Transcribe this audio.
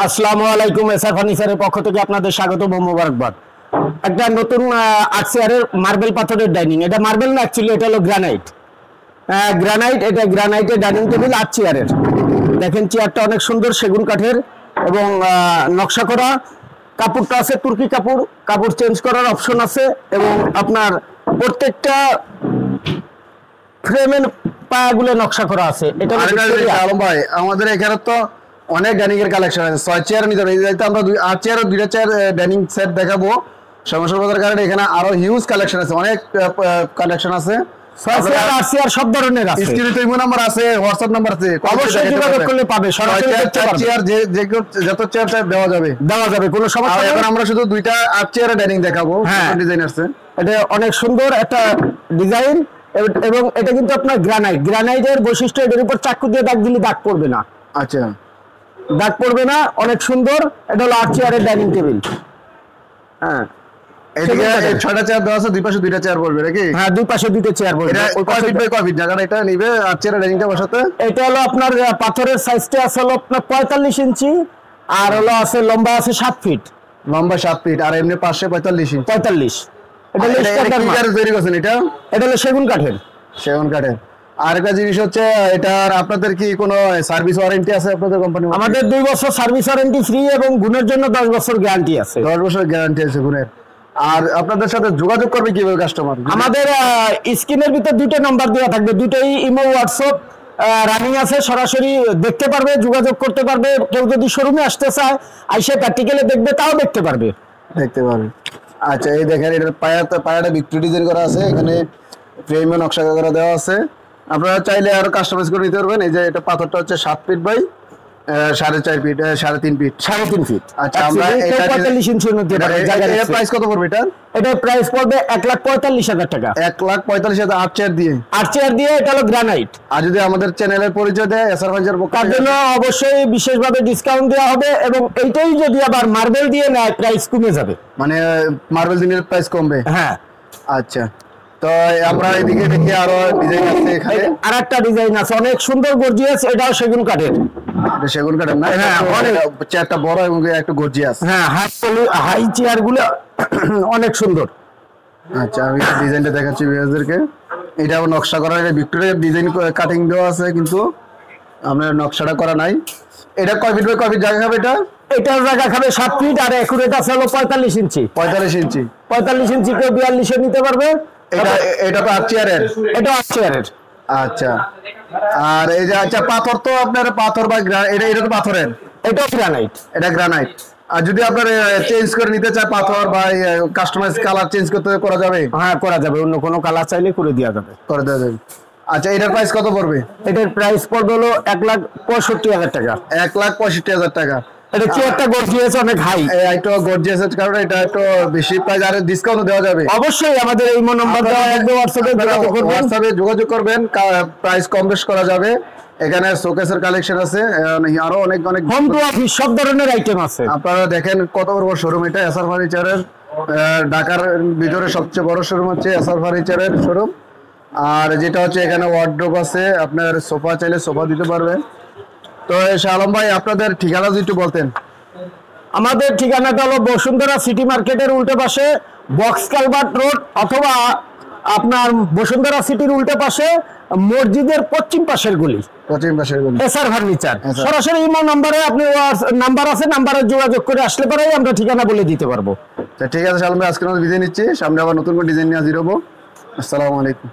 আসসালামু আলাইকুম। এসআর ফার্নিচারের পক্ষ থেকে আপনাদের স্বাগত ও মোবারকবাদ। একটা নতুন 8 চেয়ারের মার্বেল পাথরের ডাইনিং, এটা মার্বেল না, অ্যাকচুয়ালি এটা হলো গ্রানাইট। এটা গ্রানাইটের ডাইনিং টেবিল 8 চেয়ারের। দেখেন চেয়ারটা অনেক সুন্দর, সেগুন কাঠের এবং নকশা করা। কাপড়টা আছে তুর্কি কাপড়, কাপড় চেঞ্জ করার অপশন আছে এবং আপনার প্রত্যেকটা ফ্রেমের পায়াগুলো নকশা করা আছে। এটা আলম ভাই, আমাদের এখানে তো অনেক ডাইনিং এর কালেকশন আছে। 6 চেয়ার নিতে হবে, আমরা 8 চেয়ার আর 2টা চেয়ার ডাইনিং সেট দেখাবো সমস্যার বাজার কারণে। এখানে আরো হিউজ কালেকশন আছে, অনেক কালেকশন আছে। সব ধরনের আছে, স্ক্রিনে তো ইমো নাম্বার আছে, হোয়াটসঅ্যাপ নাম্বার আছে, অবশ্যই যোগাযোগ করলে পাবে। সরাসরি দেখতে পারবে, চেয়ার যত চেয়ার দেওয়া যাবে কোনো সমস্যা নেই। এখন আমরা শুধু 2টা 8 চেয়ারের ডাইনিং দেখাবো। ডিজাইন আছে, এটা অনেক সুন্দর একটা ডিজাইন এবং এটা কিন্তু আপনার গ্রানাইটের বৈশিষ্ট্য, এটার উপর চাকু দিয়ে দাগ দিলে দাগ পড়বে না। আচ্ছা, দাগ পড়বে না, অনেক সুন্দর। এটা হলো 8 চেয়ারের ডাইনিং টেবিল। হ্যাঁ, এদিকে 6টা চেয়ার দেওয়া আছে, দুই পাশে 2টা চেয়ার বলবে নাকি? হ্যাঁ, দুই পাশে 2টা চেয়ার বলবে। এটা কয় ফিট বাই কয় ফিট জায়গাটা এটা নিবে 8 চেয়ারের ডাইনিংটা বসাতে? এটা হলো আপনার পাথরের সাইজটা আছে হলো আপনার 45 ইঞ্চি, আর হলো আছে লম্বা আছে 7 ফিট। লম্বা 7 ফিট আর এমনি পাশে 45 ইঞ্চি। 45। এটা তৈরি করছেন এটা? এটা হলো সেগুন কাঠের। সেগুন কাঠের। আর একটা জিনিস হচ্ছে, এটার আপনাদের কি কোনো সার্ভিস ওয়ারেন্টি আছে আপনাদের কোম্পানি? আমাদের 2 বছর সার্ভিস ওয়ারেন্টি ফ্রি এবং গুণের জন্য 10 বছর গ্যারান্টি আছে। 10 বছর গ্যারান্টি আছে গুণের। আর আপনাদের সাথে যোগাযোগ করবে কিভাবে কাস্টমার? আমাদের স্ক্রিনের ভিতর 2টা নাম্বার দেওয়া থাকবে, দুটোই ইমো হোয়াটসঅ্যাপ রানিং আছে। সরাসরি দেখতে পারবে, যোগাযোগ করতে পারবে। কেউ যদি শোরুমে আসতে চায় আইসে প্র্যাকটিক্যালে দেখবে, তাও দেখতে পারবে। আচ্ছা, এই দেখেন এটার পায়াটা ভিক্টোরি ডিজাইন করা আছে, এখানে ফ্রেমে নকশা করা দেওয়া আছে। আপনারা চাইলে আরো কাস্টমাইজ করে নিতে পারবেন। এই যে এটা পাথরটা হচ্ছে 7 ফিট বাই 4.5 ফিট, 3.5 ফিট। আচ্ছা, আমরা এটা 45 ইঞ্চি নিতে পারি। এর প্রাইস কত পড়বে এটা? এটা প্রাইস পড়বে 1,45,000 টাকা। 1,45,000 8 চেয়ার দিয়ে? 8 চেয়ার দিয়ে। এটা হলো গ্রানাইট। আর যদি আমাদের চ্যানেলের পরিচয় দেয় এসআর ফার্নিচার, তার জন্য অবশ্যই বিশেষভাবে ডিসকাউন্ট দেওয়া হবে এবং এইটাই যদি আবার মার্বেল দিয়ে নেয় প্রাইস কমে যাবে। মানে মার্বেল দিনের প্রাইস কমবে? হ্যাঁ। আচ্ছা, তো আমরা এদিকে দেখি আরো ডিজাইন আছে। এখানে আরেকটা ডিজাইন আছে অনেক সুন্দর গর্জিয়াস, এটাও সেগুন কাঠের। এটা সেগুন কাঠের না? হ্যাঁ, অনেক চেয়ারটা বড় এবং একটু গর্জিয়াস। হ্যাঁ, হাই চেয়ার গুলো অনেক সুন্দর। আচ্ছা, আমি ডিজাইনটা দেখাচ্ছি ভিউয়ারদেরকে। এটা নকশা করা, এটা ভিক্টোরিয়ার ডিজাইন কাটিং দেওয়া আছে, কিন্তু আমরা নকশাটা করা নাই। এটা কয় ফিট বাই কয় ফিট জায়গা খাবে এটা? এটার জায়গা খাবে 7 ফিট আর একুরেট আছে হলো 45 ইঞ্চি। 45 ইঞ্চি। 45 ইঞ্চি কেউ 42 নিতে পারবে। এটা তো 8 চেয়ারের? এটা 8 চেয়ারের। আচ্ছা, আর এই যে আচ্ছা পাথর তো আপনার পাথর বা এটা তো পাথরের? এটা গ্রানাইট। এটা গ্রানাইট। আর যদি আপনার চেঞ্জ করে নিতে চায় পাথর বা কাস্টমাইজ কালার চেঞ্জ করতে করা যাবে? হ্যাঁ, করা যাবে। অন্য কোনো কালার চাইলে করে দেওয়া যাবে। আচ্ছা, এটার প্রাইস কত পড়বে? এটার প্রাইস পড়বে হলো 1,65,000 টাকা। 1,65,000 টাকা। এটা চেয়ারটা গর্জিয়াস, অনেক হাই। একটু গর্জিয়াস এর কারণে এটা একটু বেশি প্রাইস। আর ডিসকাউন্ট দেওয়া যাবে? অবশ্যই, আমাদের এই নাম্বার দেওয়া থাকবে, হোয়াটসঅ্যাপে যোগাযোগ করবেন, প্রাইস কম বেশ করা যাবে। এখানে শোকেসের কালেকশন আছে, আরো অনেক হোম টু অফিস সব ধরনের আইটেম আছে। আপনারা দেখেন কত বড় শোরুম এটা এসআর ফার্নিচারের। ঢাকার ভিতরে সবচেয়ে বড় শোরুম হচ্ছে এসআর ফার্নিচারের শোরুম। আর যেটা হচ্ছে এখানে ওয়ার্ডরোব আছে, আপনার সোফা চাইলে সোফা দিতে পারবেন। তো আলম ভাই, আপনাদের ঠিকানা যদি একটু বলতেন। আমাদের ঠিকানাটা হলো বসুন্ধরা সিটি মার্কেটের উল্টো পাশে বক্স কালভার্ট রোড, অথবা আপনার বসুন্ধরা সিটির উল্টো পাশে মসজিদের পশ্চিম পাশের গলি। SR furniture. সরাসরি ইমো নাম্বারে আপনি নাম্বার আছে, নাম্বারে যোগাযোগ করে আসলে পরেই আমরা ঠিকানা বলে দিতে পারবো। ঠিক আছে আলম ভাই, আজকে আমরা বিদায় নিচ্ছি। সামনে আবার নতুন করে ডিজাইন নিয়ে হাজির হবো। আসসালামু আলাইকুম।